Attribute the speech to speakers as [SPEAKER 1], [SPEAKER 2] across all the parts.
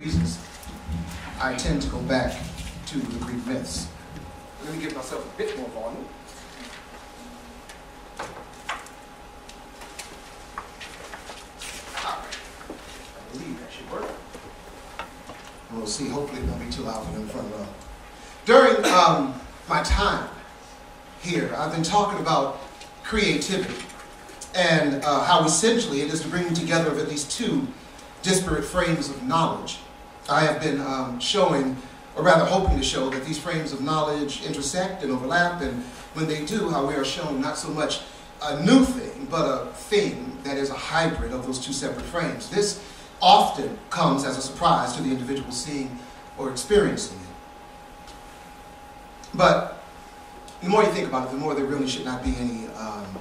[SPEAKER 1] reasons, I tend to go back to the Greek myths. Let me give myself a bit more volume. All right. I believe that should work. And we'll see. Hopefully it won't be too loud in the front row. During my time here, I've been talking about creativity and how essentially it is the bringing together of at least two disparate frames of knowledge. I have been showing, or rather hoping to show, that these frames of knowledge intersect and overlap, and when they do, how we are shown not so much a new thing, but a thing that is a hybrid of those two separate frames. This often comes as a surprise to the individual seeing or experiencing it. But the more you think about it, the more there really should not be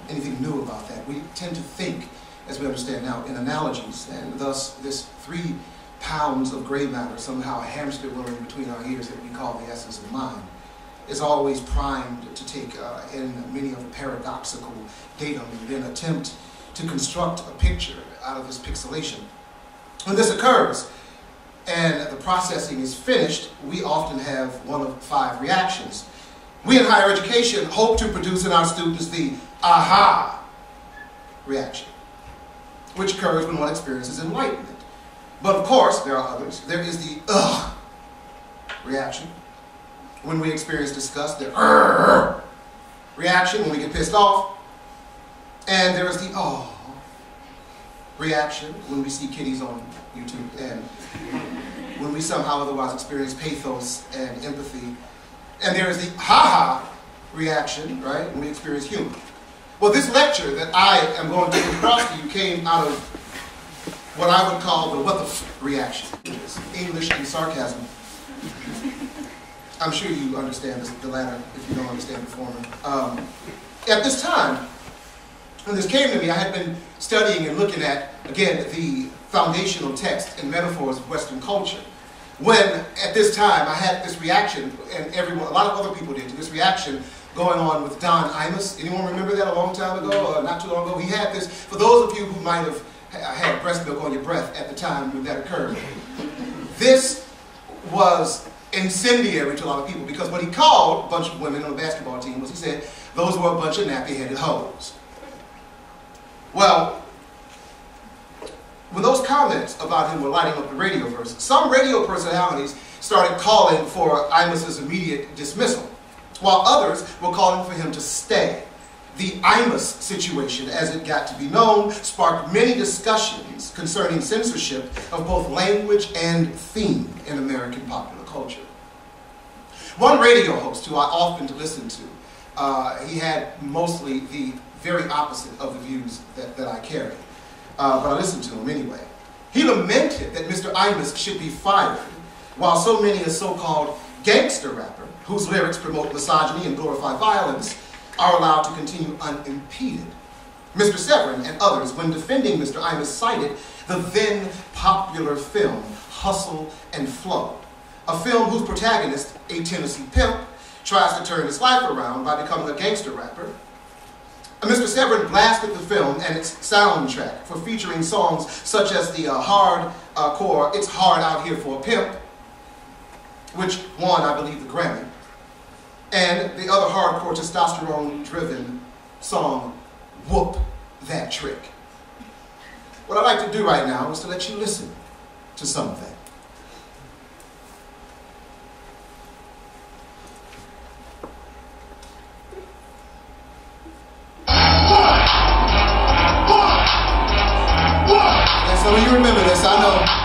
[SPEAKER 1] anything new about that. We tend to think, as we understand now, in analogies, and thus this 3 pounds of gray matter, somehow a hamster wheeling between our ears that we call the essence of mind, is always primed to take in many of the paradoxical datum and then attempt to construct a picture out of this pixelation. When this occurs and the processing is finished, we often have one of 5 reactions. We in higher education hope to produce in our students the aha reaction, which occurs when one experiences enlightenment. But of course, there are others. There is the ugh reaction when we experience disgust, the reaction when we get pissed off, and there is the oh reaction when we see kitties on YouTube, and when we somehow otherwise experience pathos and empathy. And there is the ha-ha reaction, right, when we experience humor. Well, this lecture that I am going to get across to you came out of what I would call the what the f reaction. It's English and sarcasm. I'm sure you understand the latter if you don't understand the former. At this time, when this came to me, I had been studying and looking at, again, the foundational text and metaphors of Western culture. When, at this time, I had this reaction, and everyone, a lot of other people did, to this reaction going on with Don Imus. Anyone remember that a long time ago, or not too long ago? He had this, for those of you who might have had breast milk on your breath at the time when that occurred. This was incendiary to a lot of people, because what he called a bunch of women on the basketball team was, he said, those were a bunch of nappy-headed hoes. Well, when those comments about him were lighting up the radioverse, some radio personalities started calling for Imus's immediate dismissal, while others were calling for him to stay. The Imus situation, as it got to be known, sparked many discussions concerning censorship of both language and theme in American popular culture. One radio host who I often listened to, he had mostly the very opposite of the views that I carry. But I listened to him anyway. He lamented that Mr. Imus should be fired, while so many a so-called gangster rapper, whose lyrics promote misogyny and glorify violence, are allowed to continue unimpeded. Mr. Severin and others, when defending Mr. Imus, cited the then popular film Hustle and Flow, a film whose protagonist, a Tennessee pimp, tries to turn his life around by becoming a gangster rapper. Mr. Severin blasted the film and its soundtrack for featuring songs such as the hardcore It's Hard Out Here for a Pimp, which won, I believe, the Grammy, and the other hardcore testosterone-driven song, Whoop That Trick. What I'd like to do right now is to let you listen to some of that. Some of you remember this, I know.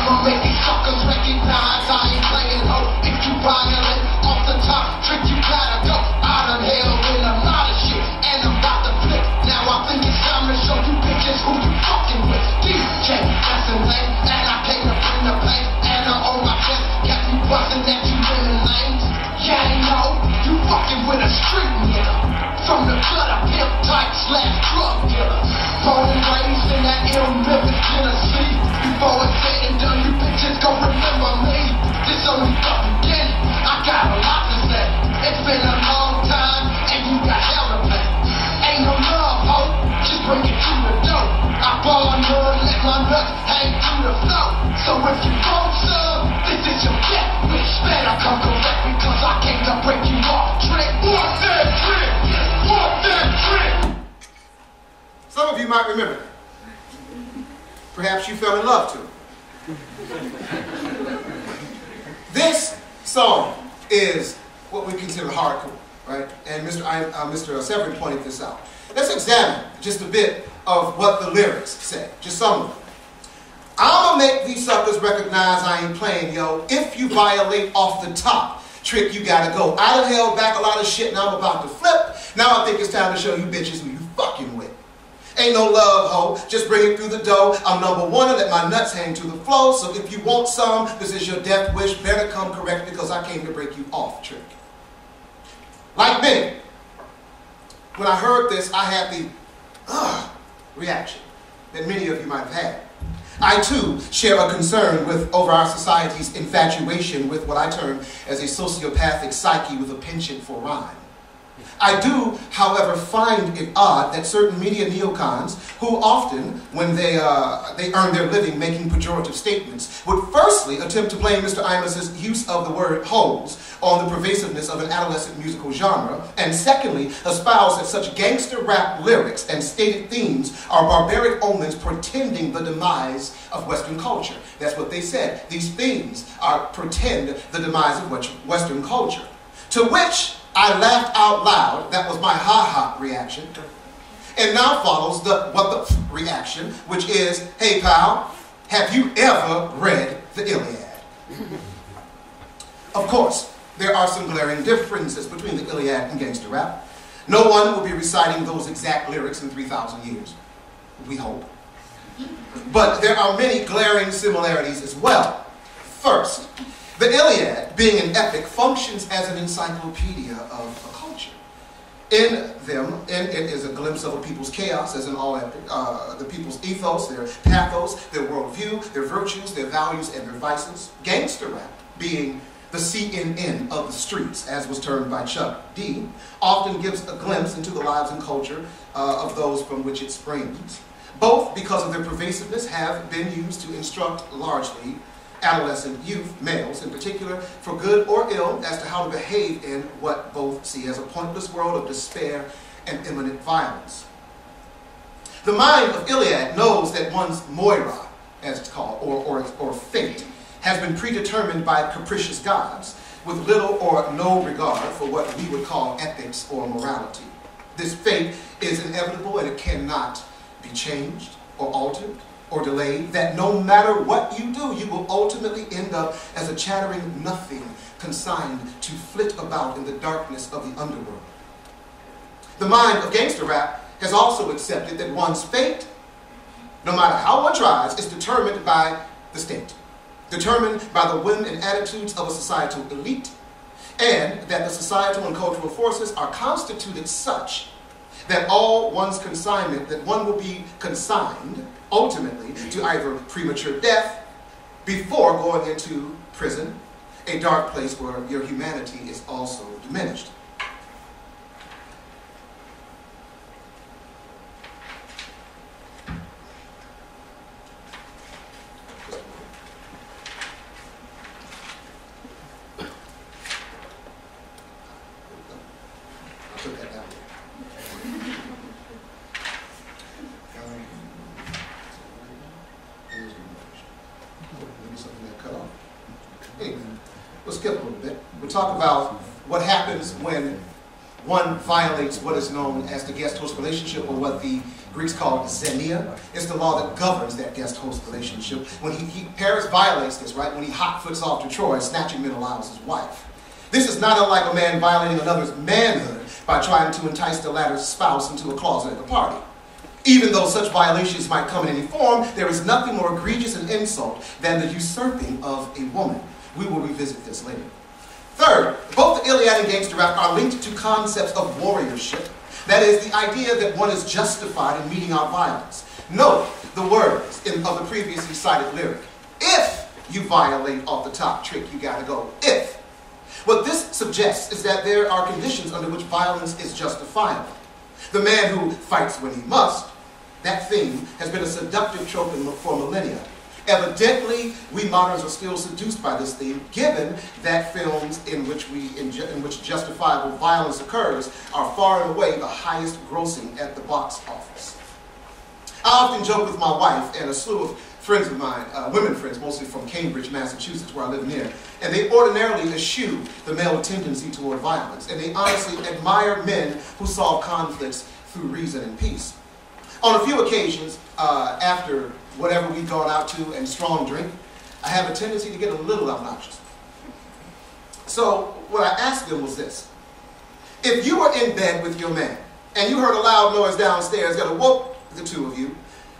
[SPEAKER 1] I'm a make these fuckers
[SPEAKER 2] drug dealer. Born and raised in that ill Memphis, Tennessee. Before it's said and done, you bitches gon' remember me. This only the beginning. I got a lot to say. It's been a long time, and you got hell to pay. Ain't no love, ho. Just bring it to the door. I ball none, let my nuts hang to the floor. So if you want some, this is your death wish. Better come correct because I came to break you off. Trick, walk that trick, walk that trick.
[SPEAKER 1] Some of you might remember. Perhaps you fell in love too. This song is what we consider hardcore, right? And Mr. Severin pointed this out. Let's examine just a bit of what the lyrics say, just some of them. I'ma make these suckers recognize I ain't playing, yo. If you violate off the top, trick, you gotta go. I done held back a lot of shit, now I'm about to flip. Now I think it's time to show you bitches who you fucking with. Ain't no love, ho. Just bring it through the door. I'm number one and let my nuts hang to the floor. So if you want some, this is your death wish. Better come correct because I came to break you off, trick. Like many, when I heard this, I had the reaction that many of you might have had. I too share a concern over our society's infatuation with what I term as a sociopathic psyche with a penchant for rhyme. I do, however, find it odd that certain media neocons, who often, when they earn their living making pejorative statements, would firstly attempt to blame Mr. Imos's use of the word hoes on the pervasiveness of an adolescent musical genre, and secondly, espouse that such gangster rap lyrics and stated themes are barbaric omens portending the demise of Western culture. That's what they said. These themes portend the demise of Western culture. To which I laughed out loud. That was my ha-ha reaction. And now follows the what the reaction, which is, hey pal, have you ever read the Iliad? Of course, there are some glaring differences between the Illiad and Gangster Rap. No one will be reciting those exact lyrics in 3,000 years. We hope. But there are many glaring similarities as well. First, the Iliad, being an epic, functions as an encyclopedia of a culture. In them, it is a glimpse of a people's chaos, as in all epic, the people's ethos, their pathos, their worldview, their virtues, their values, and their vices. Gangster rap, being the CNN of the streets, as was termed by Chuck D, often gives a glimpse into the lives and culture of those from which it springs. Both, because of their pervasiveness, have been used to instruct largely adolescent youth, males in particular, for good or ill as to how to behave in what both see as a pointless world of despair and imminent violence. The mind of Illiad knows that one's Moira, as it's called, or fate, has been predetermined by capricious gods with little or no regard for what we would call ethics or morality. This fate is inevitable and it cannot be changed or altered or delayed, that no matter what you do, you will ultimately end up as a chattering nothing consigned to flit about in the darkness of the underworld. The mind of gangster rap has also accepted that one's fate, no matter how one tries, is determined by the state, determined by the whim and attitudes of a societal elite, and that the societal and cultural forces are constituted such that that one will be consigned ultimately to either premature death before going into prison, a dark place where your humanity is also diminished. I took that down. We'll skip a little bit. We'll talk about what happens when one violates what is known as the guest-host relationship, or what the Greeks call xenia. It's the law that governs that guest-host relationship. When Paris violates this, right, when he hot-foots off to Troy, snatching Menelaus' wife. This is not unlike a man violating another's manhood by trying to entice the latter's spouse into a closet at a party. Even though such violations might come in any form, there is nothing more egregious an insult than the usurping of a woman. We will revisit this later. Third, both the Illiad and Gangster Rap are linked to concepts of warriorship, That is, the idea that one is justified in meting out violence. Note the words of the previously cited lyric. If you violate off the top, trick, you gotta go. If. What this suggests is that there are conditions under which violence is justifiable. The man who fights when he must, that theme has been a seductive trope for millennia. Evidently, we moderns are still seduced by this theme, given that films in which justifiable violence occurs are far and away the highest grossing at the box office. I often joke with my wife and a slew of friends of mine, women friends, mostly from Cambridge, Massachusetts, where I live near, and they ordinarily eschew the male tendency toward violence, and they honestly admire men who solve conflicts through reason and peace. On a few occasions, after whatever we've gone out to and strong drink, I have a tendency to get a little obnoxious. So what I asked them was this. If you were in bed with your man, and you heard a loud noise downstairs that awoke the two of you,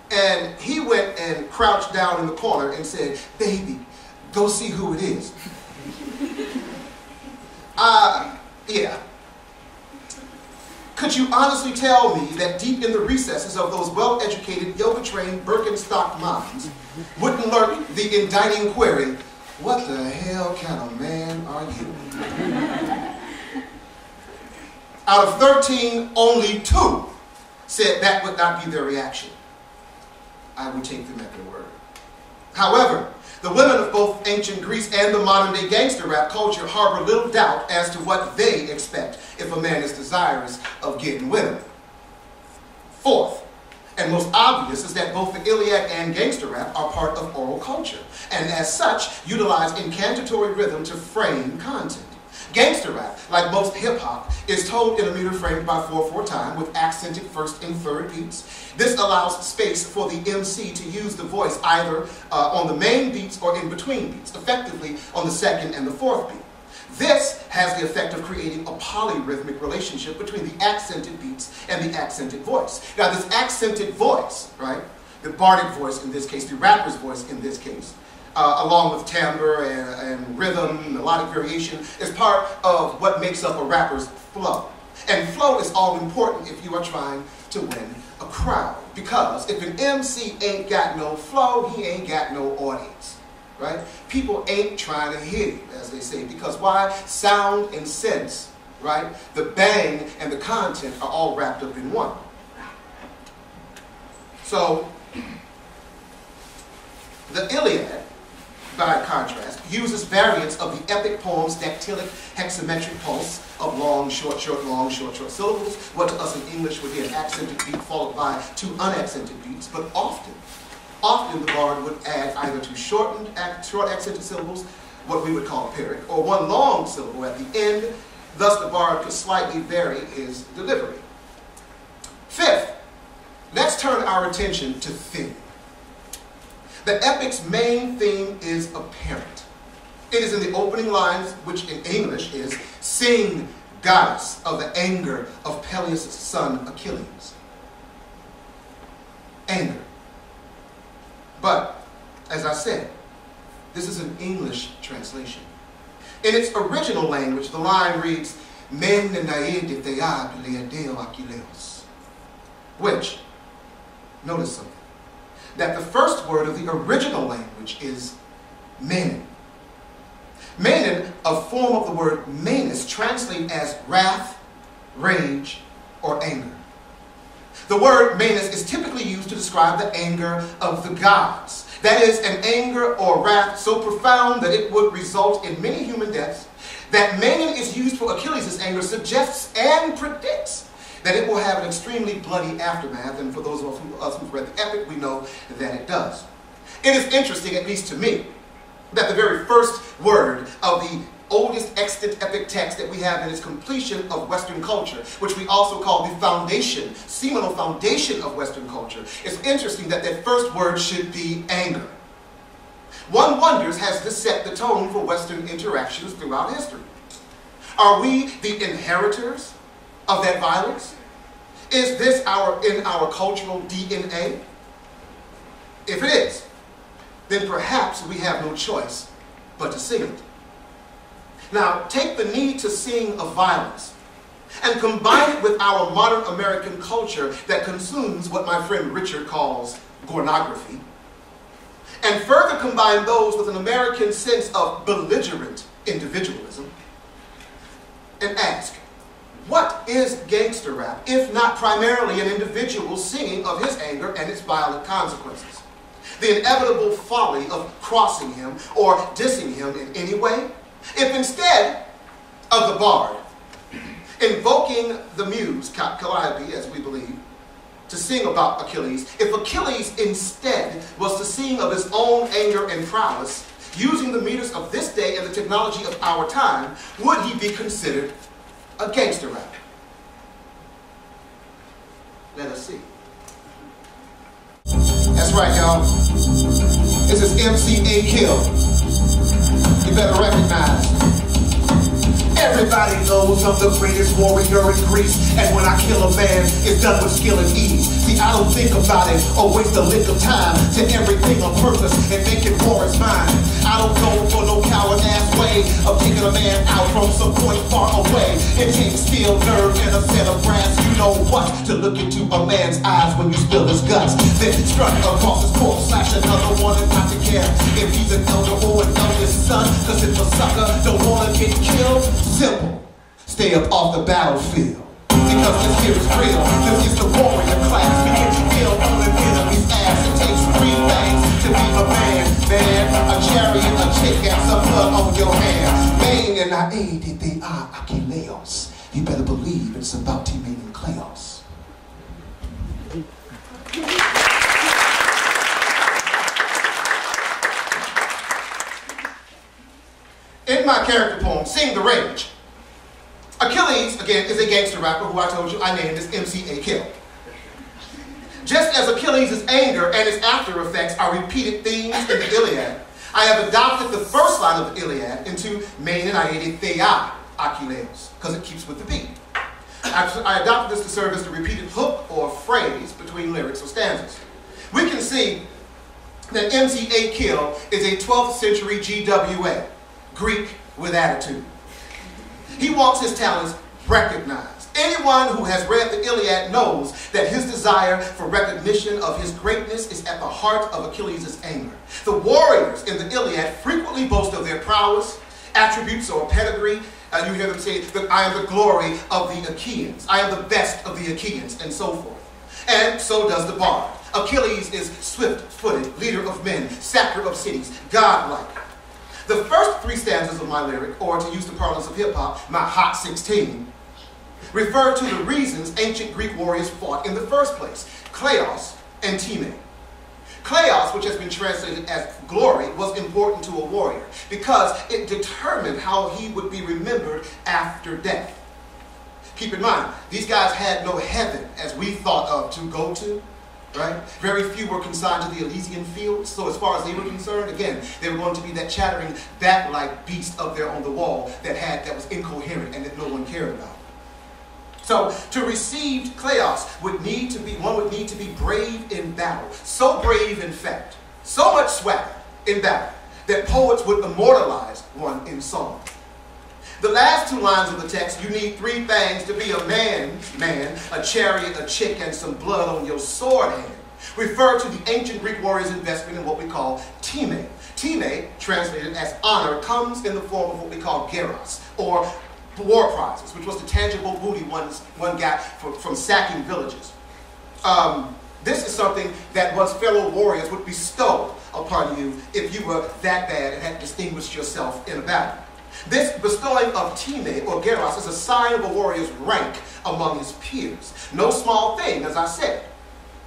[SPEAKER 1] and he went and crouched down in the corner and said, "Baby, go see who it is." Yeah. Could you honestly tell me that deep in the recesses of those well-educated, yoga-trained, Birkenstock minds wouldn't lurk the indicting query, "What the hell kind of man are you?" Out of 13, only 2 said that would not be their reaction. I would take them at their word. However, the women of both ancient Greece and the modern-day gangster rap culture harbor little doubt as to what they expect if a man is desirous of getting with them. Fourth, and most obvious, is that both the Illiad and gangster rap are part of oral culture, and as such, utilize incantatory rhythm to frame content. Gangster rap, like most hip-hop, is told in a meter framed by 4/4 time with accented first and third beats. This allows space for the MC to use the voice either on the main beats or in between beats, effectively on the second and the fourth beat. This has the effect of creating a polyrhythmic relationship between the accented beats and the accented voice. Now this accented voice, right, the bardic voice in this case, the rapper's voice in this case, along with timbre and rhythm, melodic variation, is part of what makes up a rapper's flow. And flow is all important if you are trying to win a crowd. Because if an MC ain't got no flow, he ain't got no audience. Right? People ain't trying to hear you, as they say. Because why? Sound and sense, right? The bang and the content are all wrapped up in one. So, the Illiad, by contrast, uses variants of the epic poem's dactylic hexametric pulse of long, short, long, short syllables, what to us in English would be an accented beat followed by 2 unaccented beats, but often the bard would add either 2 short accented syllables, what we would call a period, or 1 long syllable at the end. Thus the bard could slightly vary his delivery. Fifth, let's turn our attention to theme. The epic's main theme is apparent. It is in the opening lines, which in English is, "Sing, goddess of the anger of Peleus' son Achilles." Anger. But, as I said, this is an English translation. In its original language, the line reads, "Men naede thea Illiadeo Achilleos," which, notice something, that the first word of the original language is menin. Menin, a form of the word manus, translated as wrath, rage, or anger. The word manus is typically used to describe the anger of the gods. That is, an anger or wrath so profound that it would result in many human deaths. That menin is used for Achilles' anger suggests and predicts that it will have an extremely bloody aftermath, and for those of us who've read the epic, we know that it does. It is interesting, at least to me, that the very first word of the oldest extant epic text that we have in its completion of Western culture, which we also call the foundation, seminal foundation of Western culture, it's interesting that that first word should be anger. One wonders, has this set the tone for Western interactions throughout history? Are we the inheritors of that violence? Is this in our cultural DNA? If it is, then perhaps we have no choice but to sing it. Now, take the need to sing of violence and combine it with our modern American culture that consumes what my friend Richard calls pornography, and further combine those with an American sense of belligerent individualism, and ask, what is gangster rap, if not primarily an individual singing of his anger and its violent consequences? The inevitable folly of crossing him or dissing him in any way? If instead of the bard invoking the muse, Calliope, as we believe, to sing about Achilles, if Achilles instead was to sing of his own anger and prowess, using the meters of this day and the technology of our time, would he be considered a gangster rapper? Let us see. That's right, y'all. This is MC Kill. You better recognize. Everybody knows I'm the greatest warrior in Greece, and when I kill a man, it's done with skill and ease. See, I don't think about it or waste a lick of time to everything on purpose and making war is mine. I don't go for no coward-ass way of taking a man out from some point far away. It takes steel, nerve, and a set of brass. You know what? To look into a man's eyes when you spill his guts. Then strut across his corpse, slash another one and not to care if he's an elder or an eldest son. Cause if a sucker don't wanna get killed, simple, stay up off the battlefield. Because this here is real, this is the warrior class. We can feel on an enemy's ass. It takes 3 things to be a man, a chariot, a chick, and some blood on your hand. Main and I aided they are Achilleos. You better believe it's about teammating and Kleos. In my character poem, Sing the Rage, Achilles, again, is a gangster rapper who I told you I named as MC Kill. Just as Achilles' anger and its after effects are repeated themes in the Iliad, I have adopted the first line of the Iliad into Main and Aedes Thea Achilleos, because it keeps with the beat. I adopted this to serve as the repeated hook or phrase between lyrics or stanzas. We can see that MC Kill is a 12th century GWA, Greek with attitude. He wants his talents recognized. Anyone who has read the Iliad knows that his desire for recognition of his greatness is at the heart of Achilles' anger. The warriors in the Iliad frequently boast of their prowess, attributes, or pedigree. You hear them say that I am the glory of the Achaeans. I am the best of the Achaeans, and so forth. And so does the bard. Achilles is swift-footed, leader of men, sacker of cities, godlike. The first 3 stanzas of my lyric, or to use the parlance of hip-hop, my Hot 16, refer to the reasons ancient Greek warriors fought in the first place, Kleos and Time. Kleos, which has been translated as glory, was important to a warrior because it determined how he would be remembered after death. Keep in mind, these guys had no heaven as we thought of to go to. Right? Very few were consigned to the Elysian fields, so as far as they were concerned, again, they were going to be that chattering, bat-like beast up there on the wall that was incoherent and that no one cared about. So to receive Kleos one would need to be brave in battle. So brave, in fact, so much swagger in battle that poets would immortalize one in song. The last 2 lines of the text, you need 3 things to be a man, a chariot, a chick, and some blood on your sword hand, refer to the ancient Greek warriors' investment in what we call time. Time, translated as honor, comes in the form of what we call geros, or war prizes, which was the tangible booty one got from sacking villages. This is something that one's fellow warriors would bestow upon you if you were that bad and had distinguished yourself in a battle. This bestowing of time, or geros, is a sign of a warrior's rank among his peers. No small thing, as I said,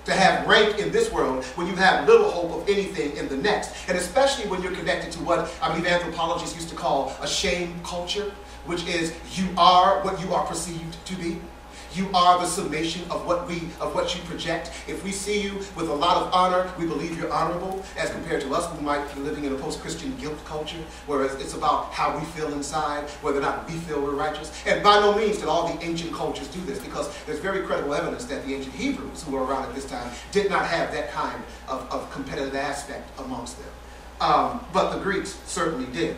[SPEAKER 1] to have rank in this world when you have little hope of anything in the next. And especially when you're connected to what I believe anthropologists used to call a shame culture, which is you are what you are perceived to be. You are the summation of what you project. If we see you with a lot of honor, we believe you're honorable, as compared to us who might be living in a post-Christian guilt culture, whereas it's about how we feel inside, whether or not we feel we're righteous. And by no means did all the ancient cultures do this, because there's very credible evidence that the ancient Hebrews, who were around at this time, did not have that kind of competitive aspect amongst them. But the Greeks certainly did.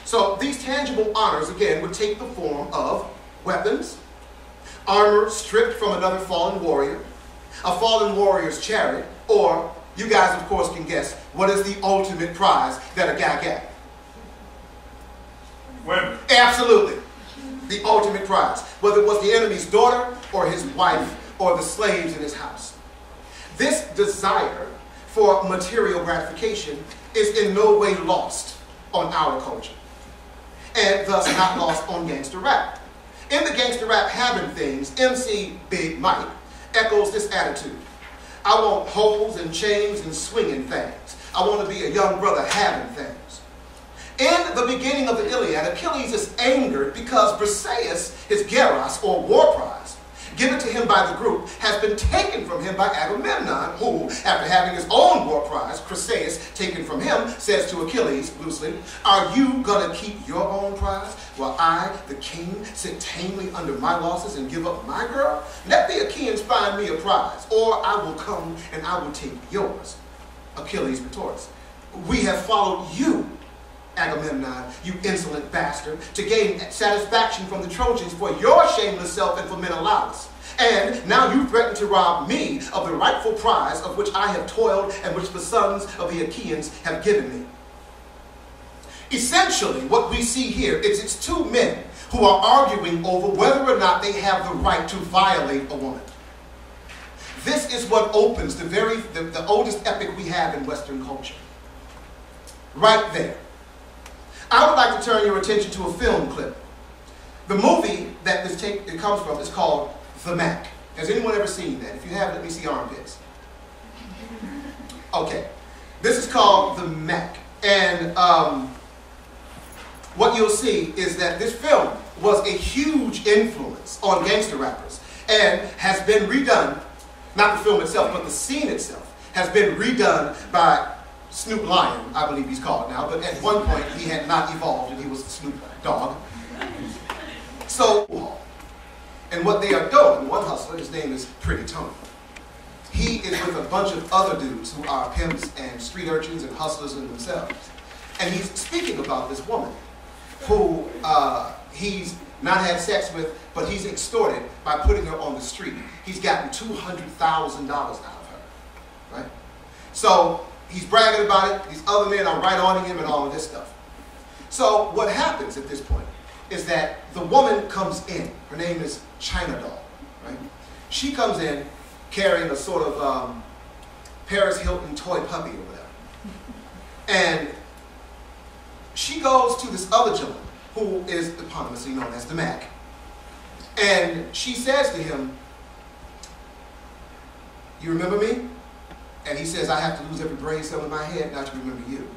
[SPEAKER 1] So these tangible honors, again, would take the form of weapons, armor stripped from another fallen warrior, a fallen warrior's chariot, or, you guys of course can guess, what is the ultimate prize that a guy got?
[SPEAKER 3] Women.
[SPEAKER 1] Absolutely. The ultimate prize. Whether it was the enemy's daughter or his wife or the slaves in his house. This desire for material gratification is in no way lost on our culture, and thus not lost on gangster rap. In the gangster rap having things, MC Big Mike echoes this attitude. I want holes and chains and swinging things. I want to be a young brother having things. In the beginning of the Iliad, Achilles is angered because Briseis, his Geras, or war prize, given to him by the group, has been taken from him by Agamemnon, who, after having his own war prize, Chryseis, taken from him, says to Achilles, loosely, are you going to keep your own prize, while I, the king, sit tamely under my losses and give up my girl? Let the Achaeans find me a prize, or I will come and I will take yours. Achilles retorts, we have followed you, Agamemnon, you insolent bastard, to gain satisfaction from the Trojans for your shameless self and for Menelaus. And now you threaten to rob me of the rightful prize of which I have toiled and which the sons of the Achaeans have given me. Essentially, what we see here is it's two men who are arguing over whether or not they have the right to violate a woman. This is what opens the oldest epic we have in Western culture. Right there. I would like to turn your attention to a film clip. The movie that it comes from is called The Mac. Has anyone ever seen that? If you haven't, let me see armpits. Okay. This is called The Mac. And what you'll see is that this film was a huge influence on gangster rappers and has been redone, not the film itself, but the scene itself, has been redone by Snoop Lion, I believe he's called now, but at one point he had not evolved and he was Snoop Dogg. So, and what they are doing, one hustler, his name is Pretty Tony. He is with a bunch of other dudes who are pimps and street urchins and hustlers in themselves. And he's speaking about this woman who he's not had sex with, but he's extorted by putting her on the street. He's gotten $200,000 out of her, right? So, he's bragging about it. These other men are right on him and all of this stuff. So what happens at this point is that the woman comes in. Her name is China Doll, right? She comes in carrying a sort of Paris Hilton toy puppy or whatever. And she goes to this other gentleman who is eponymously known as the Mac. And she says to him, you remember me? And he says, I have to lose every brain cell in my head not to remember you.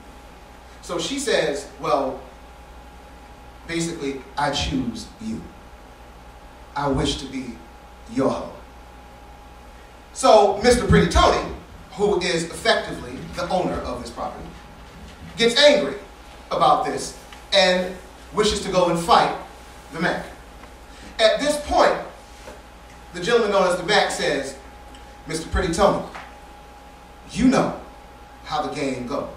[SPEAKER 1] So she says, well, basically, I choose you. I wish to be your hoe. So Mr. Pretty Tony, who is effectively the owner of this property, gets angry about this and wishes to go and fight the Mac. At this point, the gentleman known as the Mac says, Mr. Pretty Tony, you know how the game goes.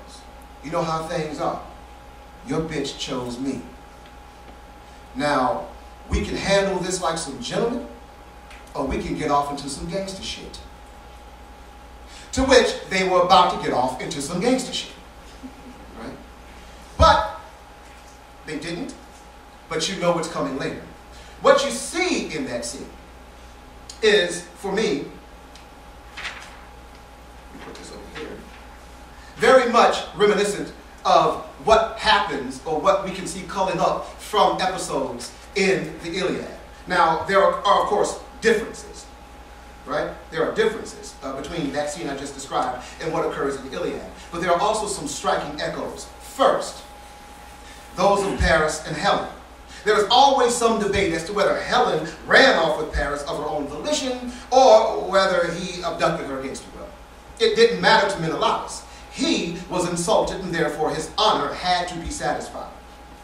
[SPEAKER 1] You know how things are. Your bitch chose me. Now, we can handle this like some gentlemen, or we can get off into some gangster shit. To which they were about to get off into some gangster shit. Right? But they didn't. But you know what's coming later. What you see in that scene is, for me, very much reminiscent of what happens or what we can see culling up from episodes in the Iliad. Now, there are of course, differences, right? There are differences between that scene I just described and what occurs in the Iliad. But there are also some striking echoes. First, those of Paris and Helen. There is always some debate as to whether Helen ran off with Paris of her own volition or whether he abducted her against her will. It didn't matter to Menelaus. He was insulted and therefore his honor had to be satisfied.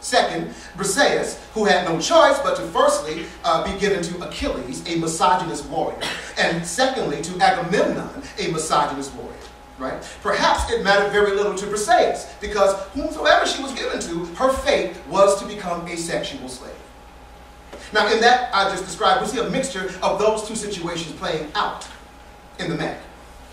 [SPEAKER 1] Second, Briseis, who had no choice but to firstly be given to Achilles, a misogynist warrior, and secondly to Agamemnon, a misogynist warrior. right? Perhaps it mattered very little to Briseis, because whomsoever she was given to, her fate was to become a sexual slave. Now, in that I just described, we see a mixture of those two situations playing out in the Mac.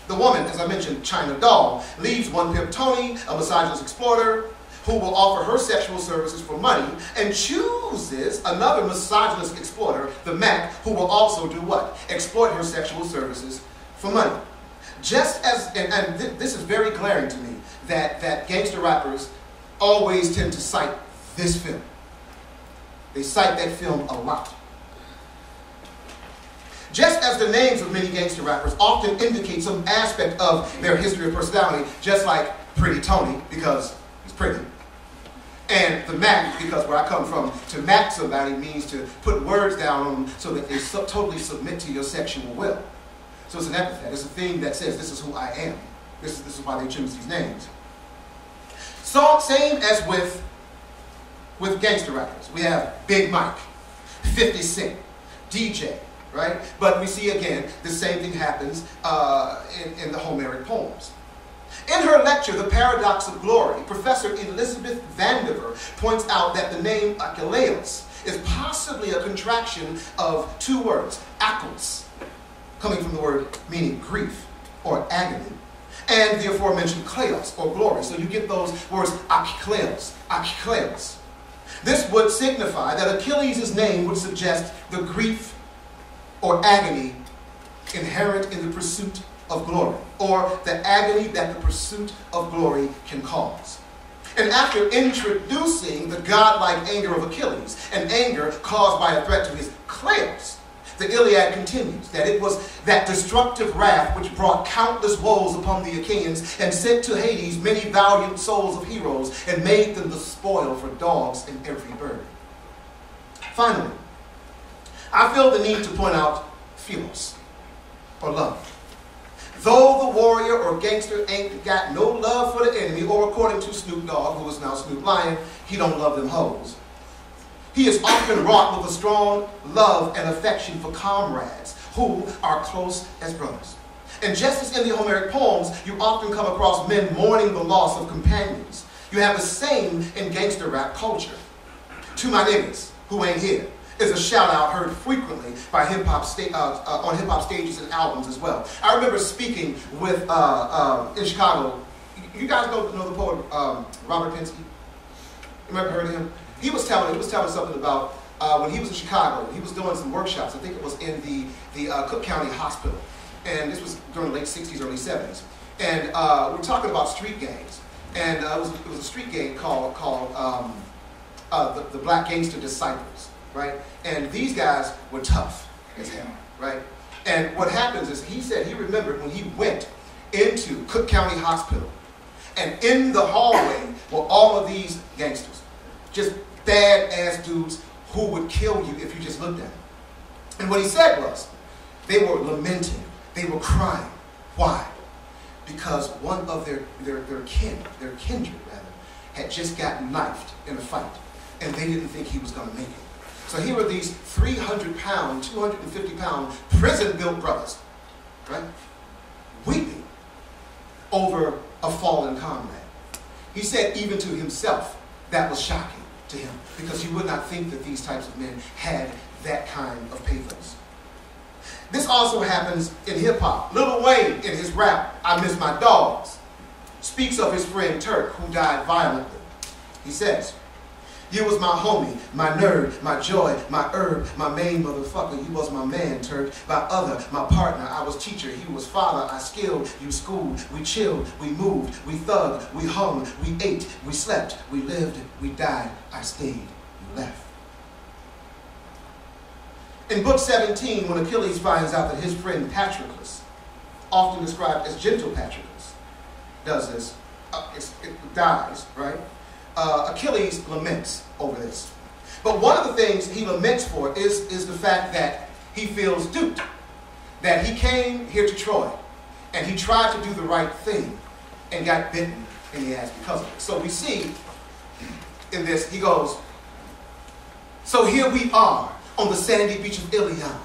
[SPEAKER 1] The woman, as I mentioned, China Doll, leaves one pimp Tony, a misogynist exploiter, who will offer her sexual services for money, and chooses another misogynist exploiter, the Mac, who will also do what? Exploit her sexual services for money. Just as, and this is very glaring to me, that gangster rappers always tend to cite this film. They cite that film a lot. Just as the names of many gangster rappers often indicate some aspect of their history or personality, just like Pretty Tony, because he's pretty, and the Mac, because where I come from, to Mac somebody means to put words down on them so that they totally submit to your sexual will. So it's an epithet. It's a thing that says, this is who I am. This is why they choose these names. So same as with gangster rappers. We have Big Mike, 50 Cent, DJ, right? But we see again, the same thing happens in the Homeric poems. In her lecture, The Paradox of Glory, Professor Elizabeth Vandiver points out that the name Achilleus is possibly a contraction of two words, achilles, coming from the word meaning grief or agony, and the aforementioned kleos or glory. So you get those words achilleus, achilleus. This would signify that Achilles' name would suggest the grief or agony inherent in the pursuit of glory, or the agony that the pursuit of glory can cause. And after introducing the godlike anger of Achilles, an anger caused by a threat to his kleos, the Iliad continues that it was that destructive wrath which brought countless woes upon the Achaeans and sent to Hades many valiant souls of heroes and made them the spoil for dogs and every bird. Finally, I feel the need to point out philos, or love. Though the warrior or gangster ain't got no love for the enemy, or according to Snoop Dogg, who is now Snoop Lion, he don't love them hoes. He is often wrought with a strong love and affection for comrades who are close as brothers. And just as in the Homeric poems, you often come across men mourning the loss of companions, you have the same in gangster rap culture. To my niggas who ain't here is a shout out heard frequently by on hip hop stages and albums as well. I remember speaking with in Chicago. You guys know the poet Robert Pinsky? You might have heard of him. He was telling something about when he was in Chicago. He was doing some workshops. I think it was in the Cook County Hospital, and this was during the late '60s, early '70s. And we were talking about street gangs, and it was a street gang called the Black Gangster Disciples. Right? And these guys were tough as hell, right? And what happens is, he said he remembered when he went into Cook County Hospital, and in the hallway were all of these gangsters, just bad-ass dudes who would kill you if you just looked at them. And what he said was, they were lamenting, they were crying. Why? Because one of their kindred, had just gotten knifed in a fight, and they didn't think he was going to make it. So here were these 300-pound, 250-pound prison-built brothers, right, weeping over a fallen comrade. He said even to himself that was shocking to him, because you would not think that these types of men had that kind of pathos. This also happens in hip-hop. Lil Wayne, in his rap, I Miss My Dogs, speaks of his friend Turk, who died violently. He says, "You was my homie, my nerd, my joy, my herb, my main motherfucker. You was my man, Turk. My other, my partner. I was teacher, he was father. I skilled, you schooled. We chilled, we moved, we thugged, we hung, we ate, we slept, we lived, we died. I stayed, you left." In book 17, when Achilles finds out that his friend Patroclus, often described as gentle Patroclus, does this, dies, right? Achilles laments over this. But one of the things he laments for is the fact that he feels duped. That he came here to Troy, and he tried to do the right thing, and got bitten in the ass because of it. So we see in this, he goes, "So here we are on the sandy beach of Illiad,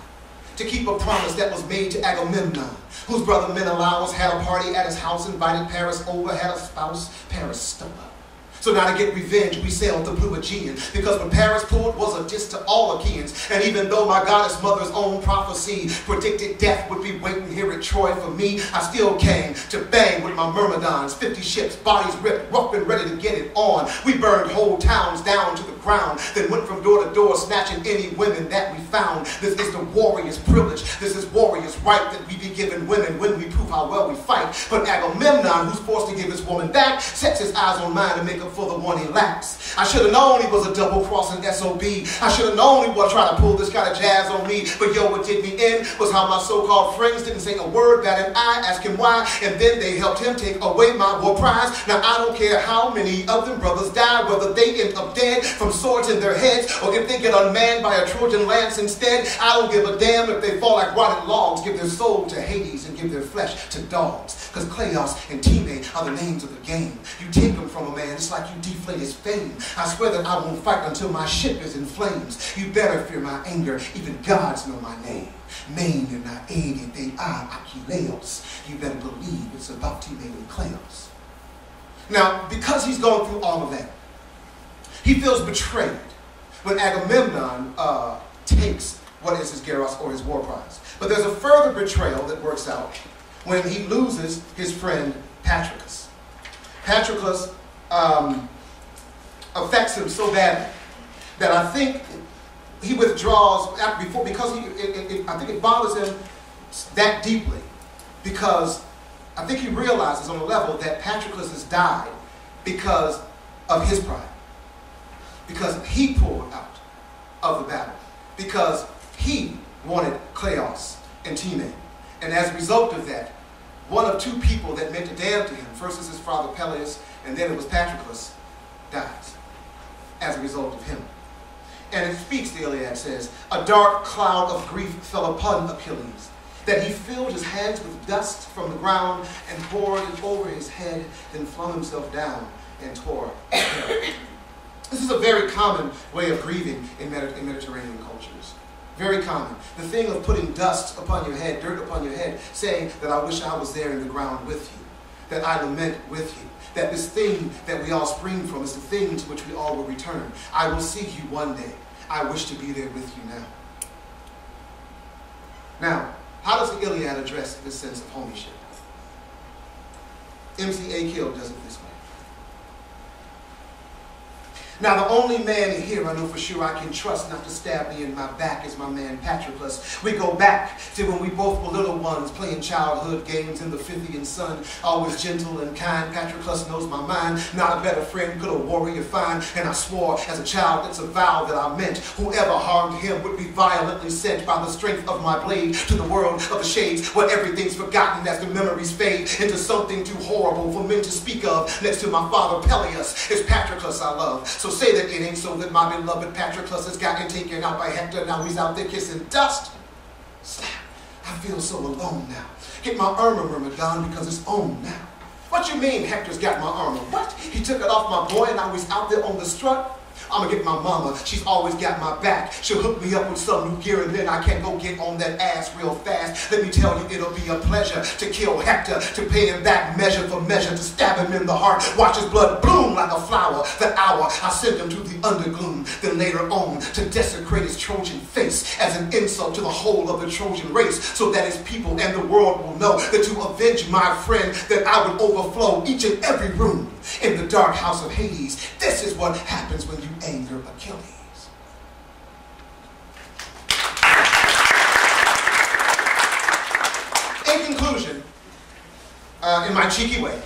[SPEAKER 1] to keep a promise that was made to Agamemnon, whose brother Menelaus had a party at his house, invited Paris over, had a spouse. Paris stung up. So now to get revenge, we sailed the blue Aegean, because when Paris pulled was a diss to all Achaeans. And even though my goddess mother's own prophecy predicted death would be waiting here at Troy for me, I still came to bang with my myrmidons, 50 ships, bodies ripped, rough and ready to get it on. We burned whole towns down to the ground, then went from door to door, snatching any women that we found. This is the warrior's privilege. This is warrior's right, that we be given women when we prove how well we fight. But Agamemnon, who's forced to give his woman back, sets his eyes on mine to make up for the one he lacks. I should have known he was a double-crossing SOB. I should have known he was trying to pull this kind of jazz on me. But yo, what did me in was how my so-called friends didn't say a word, bat an eye, ask him why, and then they helped him take away my war prize. Now I don't care how many of them brothers die, whether they end up dead from swords in their heads, or if they get unmanned by a Trojan lance instead. I don't give a damn if they fall like rotted logs, give their soul to Hades and give their flesh to dogs. Because Kleos and Time are the names of the game. You take them from a man, it's like you deflate his fame. I swear that I won't fight until my ship is in flames. You better fear my anger, even gods know my name. Main and Aedes, they are Achilleos. You better believe it's about Time and Kleos. Now, because he's going through all of that, he feels betrayed when Agamemnon takes what is his Geros or his war prize. But there's a further betrayal that works out when he loses his friend Patroclus. Patroclus affects him so badly that I think he withdraws because I think it bothers him that deeply, because I think he realizes on a level that Patroclus has died because of his pride, because he pulled out of the battle, because he wanted Kleos and Time. And as a result of that, one of two people that meant a damn to him, first is his father Peleus, and then it was Patroclus, dies as a result of him. And it speaks, the Iliad says, a dark cloud of grief fell upon Achilles, that he filled his hands with dust from the ground and poured it over his head, then flung himself down and tore his hair. This is a very common way of grieving in Mediterranean cultures. Very common. The thing of putting dust upon your head, dirt upon your head, saying that I wish I was there in the ground with you, that I lament with you, that this thing that we all spring from is the thing to which we all will return. I will see you one day. I wish to be there with you now. Now, how does the Iliad address this sense of homeship? MC Kill does it this way. Now, the only man here I know for sure I can trust not to stab me in my back is my man Patroclus. We go back to when we both were little ones, playing childhood games in the Pythian sun, always gentle and kind. Patroclus knows my mind. Not a better friend could a warrior find. And I swore as a child, it's a vow that I meant. Whoever harmed him would be violently sent by the strength of my blade to the world of the shades, where everything's forgotten as the memories fade into something too horrible for men to speak of. Next to my father Peleus, it's Patroclus I love. So say that it ain't so that my beloved Patroclus has gotten taken out by Hector. Now he's out there kissing dust. Slap. I feel so alone now. Get my armor, Myrmidon, because it's on now. What you mean Hector's got my armor? What? He took it off my boy and I was out there on the strut? I'm gonna get my mama. She's always got my back. She'll hook me up with some new gear and then I can go get on that ass real fast. Let me tell you, it'll be a pleasure to kill Hector, to pay him back measure for measure, to stab him in the heart, watch his blood bloom like a flower. The hour I send him to the undergloom, then later on to desecrate his Trojan face as an insult to the whole of the Trojan race, so that his people and the world will know that to avenge my friend, that I would overflow each and every room in the dark house of Hades. This is what happens when you anger Achilles. In conclusion, in my cheeky way,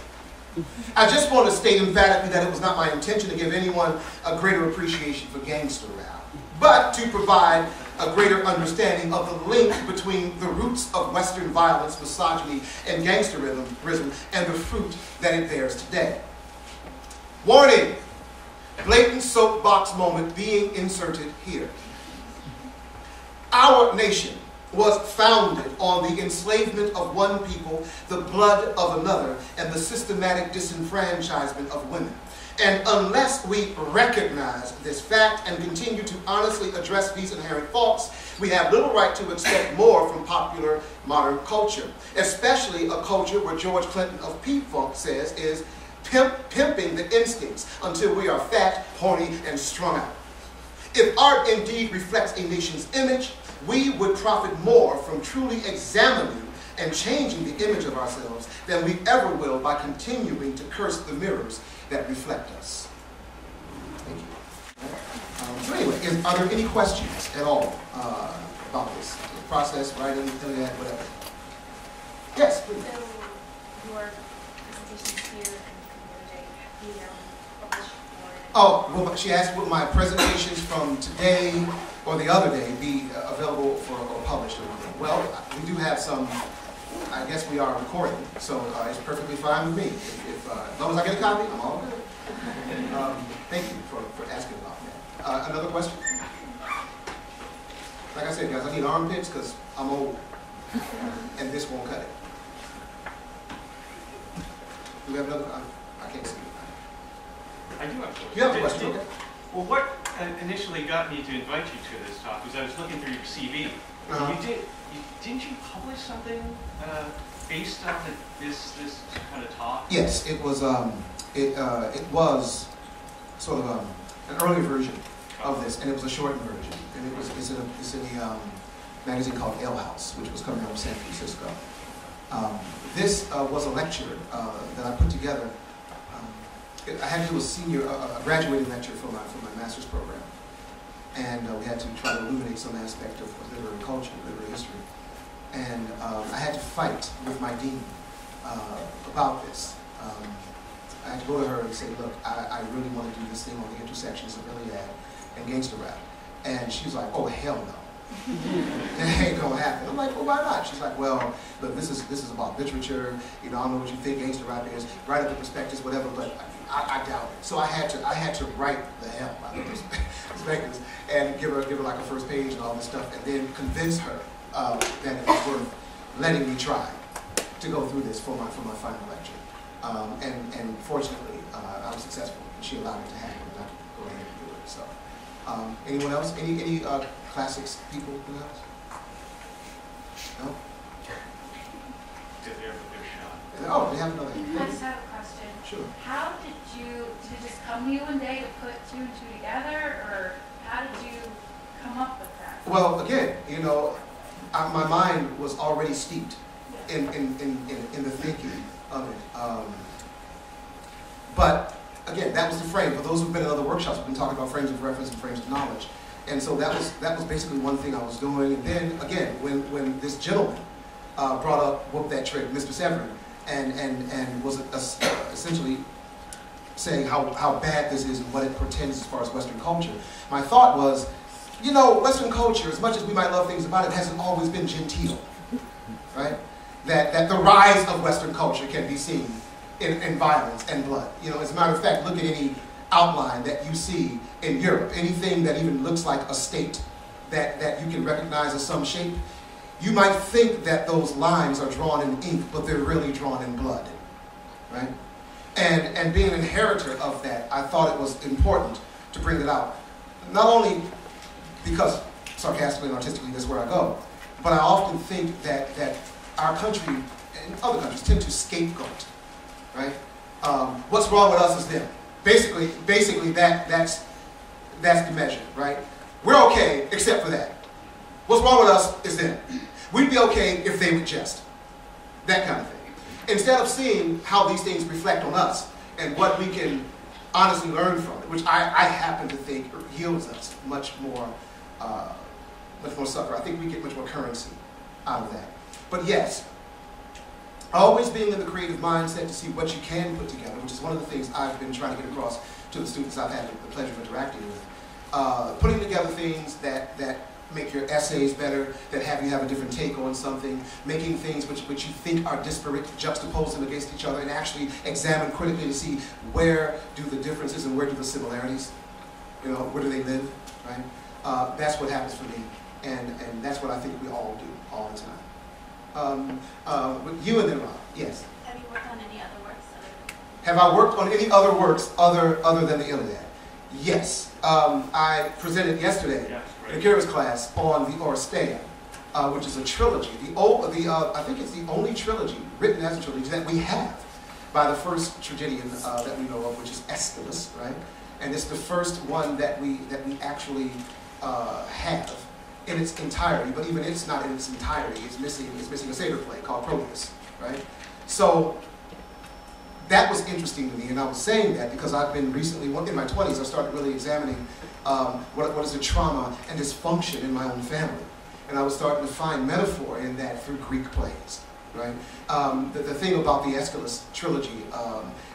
[SPEAKER 1] I just want to state emphatically that it was not my intention to give anyone a greater appreciation for gangster rap, but to provide a greater understanding of the link between the roots of Western violence, misogyny, and gangsterism and the fruit that it bears today. Warning! Blatant soapbox moment being inserted here. Our nation was founded on the enslavement of one people, the blood of another, and the systematic disenfranchisement of women. And unless we recognize this fact and continue to honestly address these inherent faults, we have little right to expect more from popular modern culture, especially a culture where George Clinton of P-Funk says is pimping the instincts until we are fat, horny, and strung out. If art indeed reflects a nation's image, we would profit more from truly examining and changing the image of ourselves than we ever will by continuing to curse the mirrors that reflect us. Thank you. So anyway, are there any questions at all about this? The process, writing, Illiad, whatever. Yes, please.
[SPEAKER 3] So your presentations here and the other day, published for...
[SPEAKER 1] Oh, well, she asked will my presentations from today or the other day be available for or published or anything. Well, we do have some. I guess we are recording, so it's perfectly fine with me. As long as I get a copy, I'm all good. Thank you for asking about that. Another question? Like I said, guys, I need armpits because I'm old, and this won't cut it. Do we have another? I can't see.
[SPEAKER 4] I do have a question.
[SPEAKER 1] You have a question? Okay.
[SPEAKER 4] Well, what initially got me to invite you to this talk was I was looking through your CV. Didn't you publish something based on this kind of talk?
[SPEAKER 1] Yes, it was. It was sort of an early version of this, and it was a shortened version, and it's in a magazine called Ale House, which was coming out of San Francisco. This was a lecture that I put together. I had to do a graduating lecture for my master's program, and we had to try to illuminate some aspect of literary culture, literary history. And I had to fight with my dean about this. I had to go to her and say, look, I really want to do this thing on the intersections of Illiad and Gangster Rap. And she's like, oh, hell no. It ain't gonna happen. I'm like, well, why not? She's like, well, look, this is about literature. You know, I don't know what you think gangster rap is. Write up the perspectives, whatever, but I doubt it. So I had to write the hell out of those perspectives and give her like a first page and all this stuff, and then convince her that it was worth letting me try to go through this for my final lecture. And fortunately, I was successful. She allowed it to happen, and I could go ahead and do it. So, anyone else? Any classics people in the house? No?
[SPEAKER 4] Did they ever get a shot?
[SPEAKER 1] Oh, we have another.
[SPEAKER 3] I just have a question.
[SPEAKER 1] Sure.
[SPEAKER 3] How did it just come to you one day to put two and two together, or how did you come up with that?
[SPEAKER 1] Well, again, you know, my mind was already steeped in the thinking of it. But again, that was the frame. For those who've been in other workshops, we've been talking about frames of reference and frames of knowledge. And so that was basically one thing I was doing. And then again, when this gentleman brought up Whoop That Trick, Mr. Severin, and was essentially saying how bad this is and what it portends as far as Western culture, my thought was, you know, Western culture, as much as we might love things about it, hasn't always been genteel, right? That the rise of Western culture can be seen in violence and blood. You know, as a matter of fact, look at any outline that you see in Europe, anything that even looks like a state that you can recognize as some shape, you might think that those lines are drawn in ink, but they're really drawn in blood, right? And being an inheritor of that, I thought it was important to bring it out. Not only because sarcastically and artistically that's where I go, but I often think that our country and other countries tend to scapegoat, right? What's wrong with us is them. Basically that's the measure, right? We're okay except for that. What's wrong with us is them. We'd be okay if they would just. That kind of thing. Instead of seeing how these things reflect on us and what we can honestly learn from it, which I happen to think yields us much more succor. I think we get much more currency out of that. But yes, always being in the creative mindset to see what you can put together, which is one of the things I've been trying to get across to the students I've had the pleasure of interacting with. Putting together things that make your essays better, that have a different take on something, making things which you think are disparate, juxtapose them against each other, and actually examine critically to see where do the differences and where do the similarities, you know, where do they live, right? That's what happens for me, and that's what I think we all do all the time. With you and then Rob, yes.
[SPEAKER 3] Have you worked on any other works
[SPEAKER 1] Have I worked on any other works other than the Illiad? Yes. I presented yesterday in a curious class on the Oresteia, which is a trilogy. I think it's the only trilogy written as a trilogy that we have by the first tragedian that we know of, which is Aeschylus, right? And it's the first one that we actually have in its entirety. But even it's not in its entirety. It's missing a satyr play called Proteus, right? So that was interesting to me, and I was saying that because I've been recently, in my 20s, I started really examining what is the trauma and dysfunction in my own family. And I was starting to find metaphor in that through Greek plays, right? The thing about the Aeschylus trilogy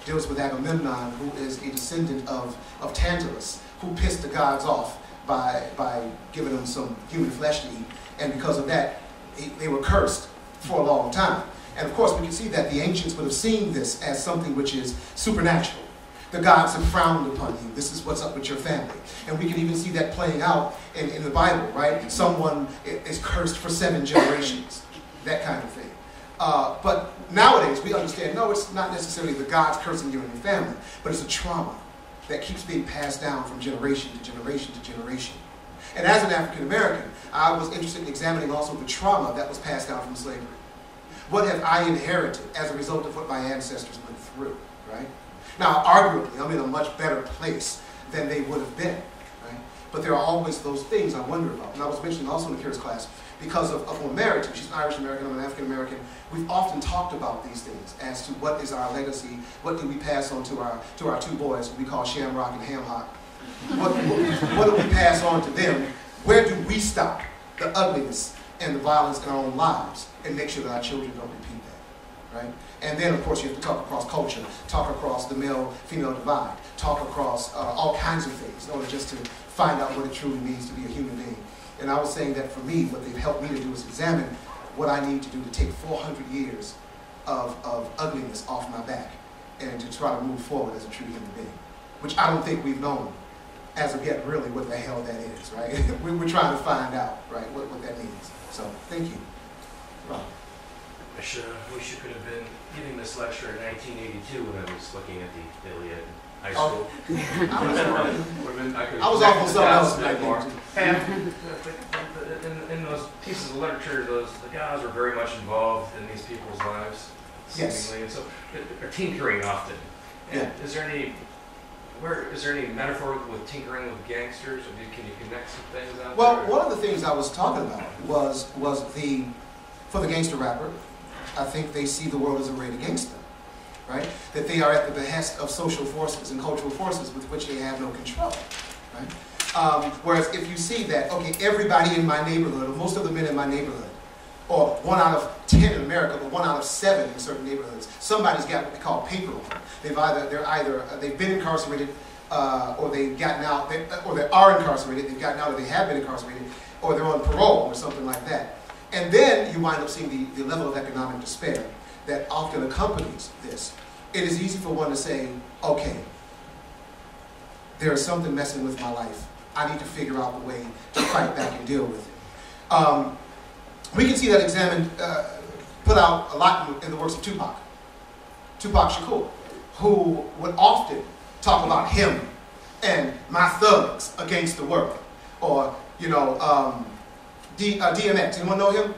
[SPEAKER 1] deals with Agamemnon, who is a descendant of Tantalus, who pissed the gods off by giving them some human flesh to eat, and because of that, they were cursed for a long time. And of course, we can see that the ancients would have seen this as something which is supernatural. The gods have frowned upon you. This is what's up with your family. And we can even see that playing out in the Bible, right? Someone is cursed for 7 generations, that kind of thing. But nowadays, we understand, no, it's not necessarily the gods cursing you and your family, but it's a trauma that keeps being passed down from generation to generation to generation. And as an African American, I was interested in examining also the trauma that was passed down from slavery. What have I inherited as a result of what my ancestors went through, right? Now, arguably, I'm in a much better place than they would have been, right? But there are always those things I wonder about. And I was mentioning also in the Curious class, because of who I'm married to, she's an Irish American, I'm an African American, we've often talked about these things as to what is our legacy, what do we pass on to our 2 boys, we call Shamrock and Ham Hock. What do we pass on to them? Where do we stop the ugliness and the violence in our own lives and make sure that our children don't repeat that, right? And then, of course, you have to talk across culture, talk across the male-female divide, talk across all kinds of things in order just to find out what it truly means to be a human being. And I was saying that for me, what they've helped me to do is examine what I need to do to take 400 years of ugliness off my back and to try to move forward as a true human being, which I don't think we've known as of yet really what the hell that is, right? We're trying to find out, right, what that means. So, thank you. Rob.
[SPEAKER 5] I wish you could have been giving this lecture in 1982 when I was looking at the Illiad High School.
[SPEAKER 1] I was off on something else.
[SPEAKER 5] And in those pieces of literature, the guys were very much involved in these people's lives, seemingly, and so they're tinkering often. And
[SPEAKER 1] Yeah.
[SPEAKER 5] Is there any metaphor with tinkering with gangsters? Or can you connect some things out
[SPEAKER 1] Well,
[SPEAKER 5] there?
[SPEAKER 1] one of the things I was talking about was for the gangster rapper, I think they see the world as a raid against them, right? That they are at the behest of social forces and cultural forces with which they have no control, right? Whereas if you see that, okay, everybody in my neighborhood, or most of the men in my neighborhood, or 1 out of 10 in America, but 1 out of 7 in certain neighborhoods, somebody's got what we call paper on them. They've been incarcerated, or they've gotten out, or they are incarcerated, they've gotten out, or they have been incarcerated, or they're on parole, or something like that. And then you wind up seeing the level of economic despair that often accompanies this. It is easy for one to say, okay, there is something messing with my life. I need to figure out the way to fight back and deal with it. We can see that examined, put out a lot in the works of Tupac Shakur, who would often talk about him and my thugs against the world. Or, you know, DMX, anyone know him?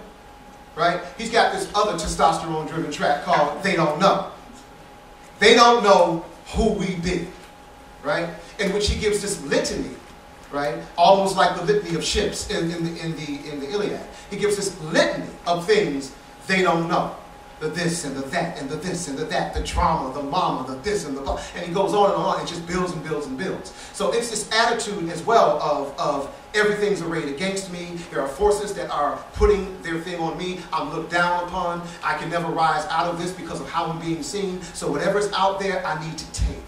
[SPEAKER 1] Right? He's got this other testosterone-driven track called They Don't Know. They don't know who we be, right? In which he gives this litany, right? Almost like the litany of ships in the Illiad. He gives this litany of things they don't know. The this and the that and the this and the that, the trauma, the mama, the this and the blah. And he goes on and just builds and builds and builds. So it's this attitude as well of everything's arrayed against me. There are forces that are putting their thing on me. I'm looked down upon. I can never rise out of this because of how I'm being seen. So whatever's out there, I need to take.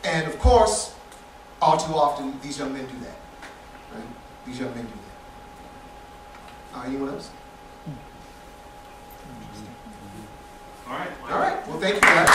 [SPEAKER 1] And of course, all too often, these young men do that. Right? These young men do that. Anyone else?
[SPEAKER 4] All right.
[SPEAKER 1] All right. Well, thank you, guys.